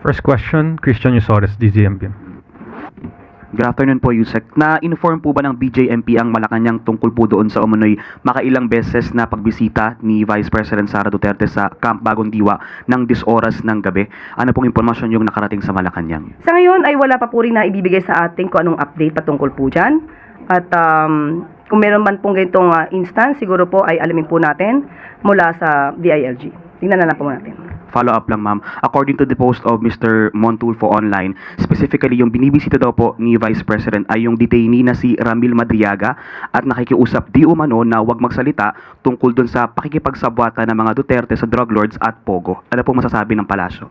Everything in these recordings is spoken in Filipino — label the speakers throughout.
Speaker 1: First question, Christian Yusores, DZMP.
Speaker 2: Good afternoon po, Yusek. Na-inform po ba ng BJMP ang Malacanang tungkol po doon sa umunoy makailang beses na pagbisita ni Vice President Sara Duterte sa Camp Bagong Diwa ng 10 oras ng gabi? Ano pong impormasyon yung nakarating sa Malacanang?
Speaker 3: Sa ngayon ay wala pa po rin na ibibigay sa atin kung anong update patungkol po dyan. At kung meron man pong ganitong instance, siguro po ay alamin po natin mula sa DILG. Tingnan na lang po natin.
Speaker 2: Follow up lang, ma'am. According to the post of Mr. Montulfo online, specifically yung binibisita daw po ni Vice President ay yung detainee na si Ramil Madriaga at nakikiusap di umano na huwag magsalita tungkol dun sa pakikipagsabwata ng mga Duterte sa drug lords at Pogo. Ano po masasabi ng palasyo?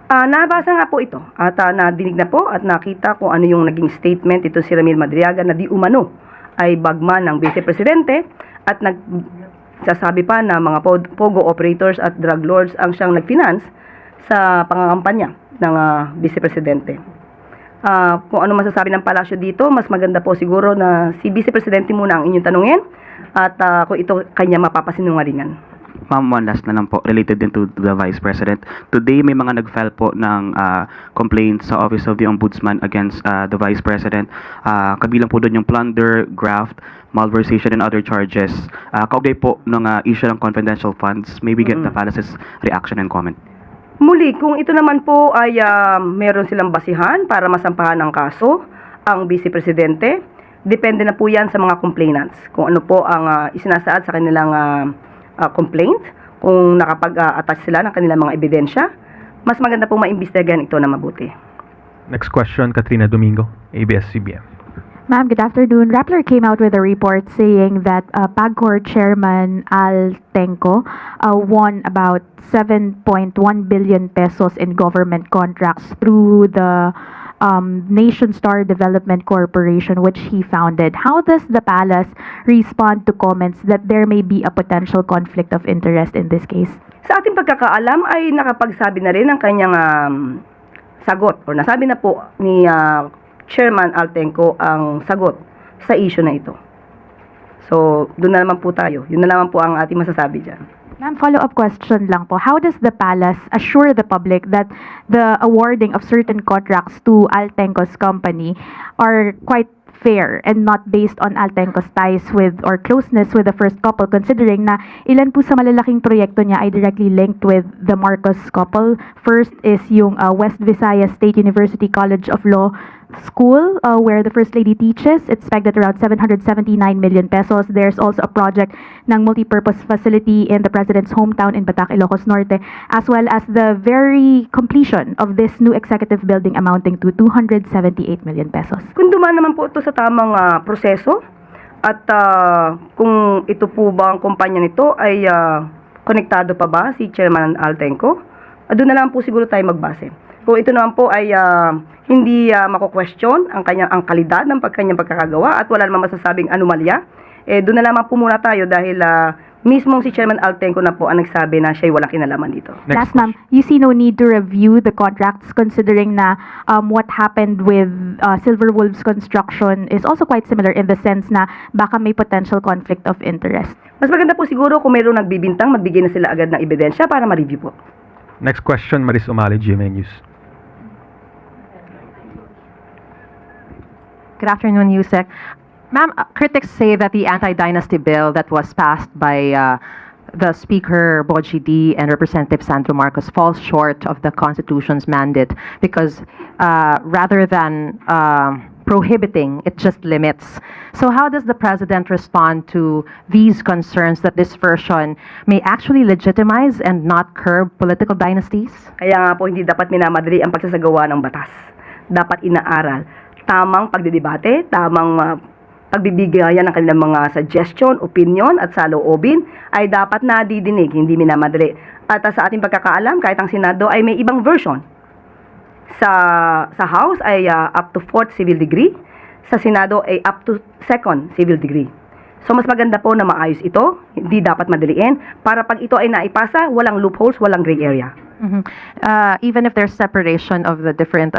Speaker 3: Nabasa nga po ito at nadinig na po at nakita kung ano yung naging statement ito si Ramil Madriaga na di umano ay bagman ng Vice Presidente at nagsasabi pa na mga Pogo operators at drug lords ang siyang nag-finance sa pangangampanya ng Vice Presidente. Kung ano masasabi ng palasyo dito, mas maganda po siguro na si Vice Presidente muna ang inyong tanungin at kung ito kanya mapapasinungalingan.
Speaker 2: Ma'am, one last na lang po, related din to the Vice President. Today, may mga nag-file po ng complaint sa Office of the Ombudsman against the Vice President. Kabilang po doon yung plunder, graft, malversation, and other charges. Kaugnay po ng issue ng confidential funds, maybe get the palace's reaction and comment.
Speaker 3: Muli, kung ito naman po ay meron silang basihan para masampahan ang kaso, ang Vice Presidente, depende na po yan sa mga complainants. Kung ano po ang isinasaad sa kanilang complaint, kung nakapag-attach sila ng kanilang mga ebidensya, mas maganda pong maimbestigahan ito na mabuti.
Speaker 1: Next question, Katrina Domingo, ABS-CBN.
Speaker 4: Ma'am, good afternoon. Rappler came out with a report saying that PAGCOR Chairman Al Tenco won about 7.1 billion pesos in government contracts through the Nation Star Development Corporation, which he founded. How does the palace respond to comments that there may be a potential conflict of interest in this case?
Speaker 3: Sa ating pagkakaalam ay nakapagsabi na rin ang kanyang sagot or nasabi na po ni Chairman Altenco ang sagot sa issue na ito. So, doon na naman po tayo. Yun na naman po ang ating masasabi dyan.
Speaker 4: Ma'am, follow-up question lang po. How does the palace assure the public that the awarding of certain contracts to Altenco's company are quite fair and not based on Altenco's ties with or closeness with the first couple, considering na ilan po sa malalaking proyekto niya ay directly linked with the Marcos couple? First is yung West Visayas State University College of Law School where the First Lady teaches. It's pegged at around 779 million pesos. There's also a project ng multi-purpose facility in the President's hometown in Batac, Ilocos Norte, as well as the very completion of this new executive building amounting to 278 million pesos.
Speaker 3: Kung dumaan naman po ito sa tamang proseso at kung ito po ba ang kumpanya nito ay konektado pa ba si Chairman Altenco, doon na lang po siguro tayo magbase. Kung ito naman po ay hindi mako-question ang kalidad ng kanyang pagkakagawa at wala namang masasabing anomalya, doon na lamang po muna tayo dahil mismong si Chairman Altenco na po ang nagsabi na siya'y walang kinalaman dito.
Speaker 4: Last, ma'am, you see no need to review the contracts considering na what happened with Silver Wolves Construction is also quite similar in the sense na baka may potential conflict of interest.
Speaker 3: Mas maganda po siguro kung mayroong nagbibintang, magbigay na sila agad ng ebidensya para ma-review po.
Speaker 1: Next question, Maris Umali, GMA News.
Speaker 5: Good afternoon, Yusek. Ma'am, critics say that the anti-dynasty bill that was passed by the Speaker Boji D and Representative Sandro Marcos falls short of the Constitution's mandate because rather than prohibiting, it just limits. So how does the President respond to these concerns that this version may actually legitimize and not curb political dynasties?
Speaker 3: Kaya nga po hindi dapat minamadali ang pagsasagawa ng batas. Dapat inaaral. Tamang pagdidebate, tamang pagbibigayan ng kanilang mga suggestion, opinion at saloobin ay dapat nadidinig, hindi minamadali. At sa ating pagkakaalam, kahit ang Senado ay may ibang version. Sa House ay up to 4th civil degree, sa Senado ay up to 2nd civil degree. So mas maganda po na maayos ito, hindi dapat madaliin, para pag ito ay naipasa, walang loopholes, walang gray area.
Speaker 5: Even if there's separation of the different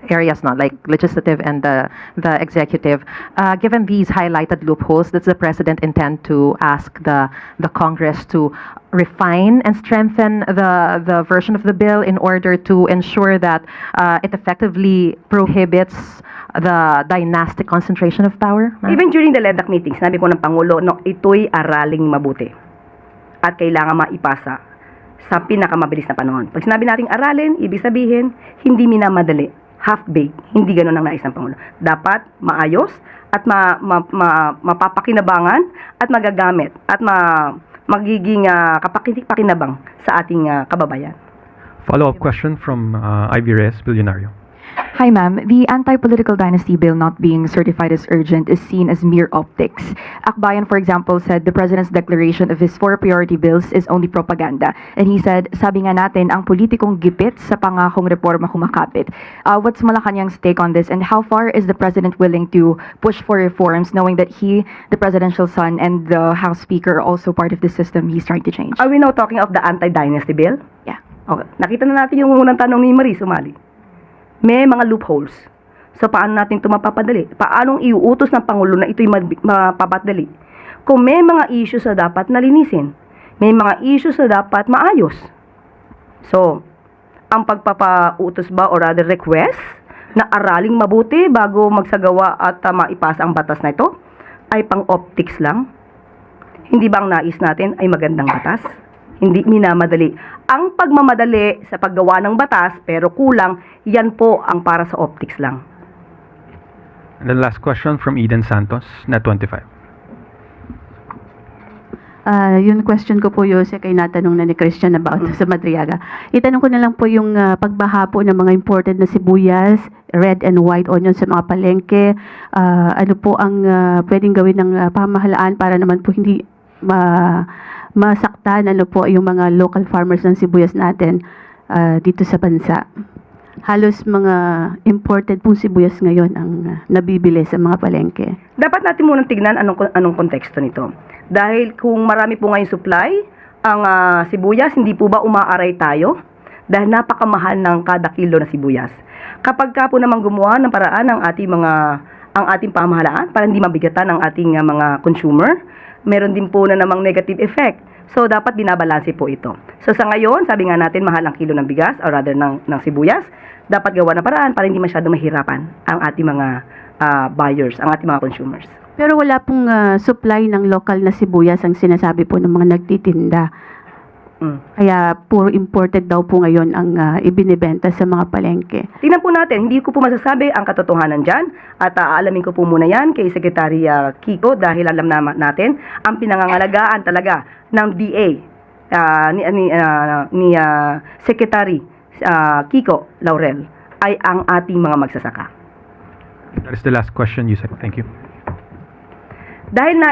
Speaker 5: areas, not like legislative and the executive. Given these highlighted loopholes, does the president intend to ask the Congress to refine and strengthen the version of the bill in order to ensure that it effectively prohibits the dynastic concentration of power? Ma'am?
Speaker 3: Even during the LEDAC meeting, sinabi po ng Pangulo, no, ito'y araling mabuti at kailangan maipasa sa pinakamabilis na panahon. Pag sinabi nating aralin, ibig sabihin, hindi minamadali, half-baked, hindi ganun ang nais ng Pangulo. Dapat maayos at mapapakinabangan at magagamit at magiging kapakinig-pakinabang sa ating kababayan.
Speaker 1: Follow-up question from Ivy Reyes, Billionario.
Speaker 6: Hi, ma'am. The anti-political dynasty bill not being certified as urgent is seen as mere optics. Akbayan, for example, said the president's declaration of his 4 priority bills is only propaganda. And he said, sabi nga natin, ang politikong gipit sa pangakong reforma kumakapit. What's Malacanang's take on this, and how far is the president willing to push for reforms, knowing that he, the presidential son, and the House Speaker are also part of the system he's trying to change?
Speaker 3: Are we now talking of the anti-dynasty bill?
Speaker 6: Yeah.
Speaker 3: Okay. Nakita na natin yung unang tanong ni Marie Sumali. May mga loopholes. So, paano natin ito mapapadali? Paanong iuutos ng Pangulo na ito'y mapapadali? Kung may mga issues na dapat nalinisin, may mga issues na dapat maayos. So, ang pagpapautos ba or rather request na araling mabuti bago magsagawa at maipasa ang batas na ito ay pang-optics lang? Hindi ba ang nais natin ay magandang batas? Hindi minamadali. Ang pagmamadali sa paggawa ng batas pero kulang, yan po ang para sa optics lang.
Speaker 1: And the last question from Eden Santos, Net 25.
Speaker 7: Yung question ko po, Yose, kay natanong na ni Christian about sa Madriaga. Itanong ko na lang po yung pagbaha po ng mga imported na sibuyas, red and white onion sa mga palengke. Ano po ang pwedeng gawin ng pamahalaan para naman po hindi masaktan ano po yung mga local farmers ng sibuyas natin dito sa bansa. Halos mga imported pong sibuyas ngayon ang nabibili sa mga palengke.
Speaker 3: Dapat natin munang tignan anong konteksto nito. Dahil kung marami po ngayon supply, ang sibuyas, hindi po ba umaaray tayo? Dahil napakamahal ng kada kilo na sibuyas. Kapag ka po naman gumawa ng paraan ang ating pamahalaan para hindi mabigatan ang ating mga consumer, meron din po na namang negative effect. So, dapat binabalanse po ito. So, sa ngayon, sabi nga natin, mahal ang kilo ng bigas, or rather ng sibuyas, dapat gawa ng paraan para hindi masyado mahirapan ang ating mga buyers, ang ating mga consumers.
Speaker 7: Pero wala pong supply ng local na sibuyas ang sinasabi po ng mga nagtitinda. Kaya puro imported daw po ngayon ang ibinibenta sa mga palengke.
Speaker 3: Tingnan po natin, hindi ko po masasabi ang katotohanan dyan at aalamin ko po muna yan kay Secretary Kiko dahil alam naman natin ang pinangangalagaan talaga ng DA ni Secretary Kiko Laurel ay ang ating mga magsasaka.
Speaker 1: That is the last question, Yusek. Thank you.
Speaker 3: Dahil na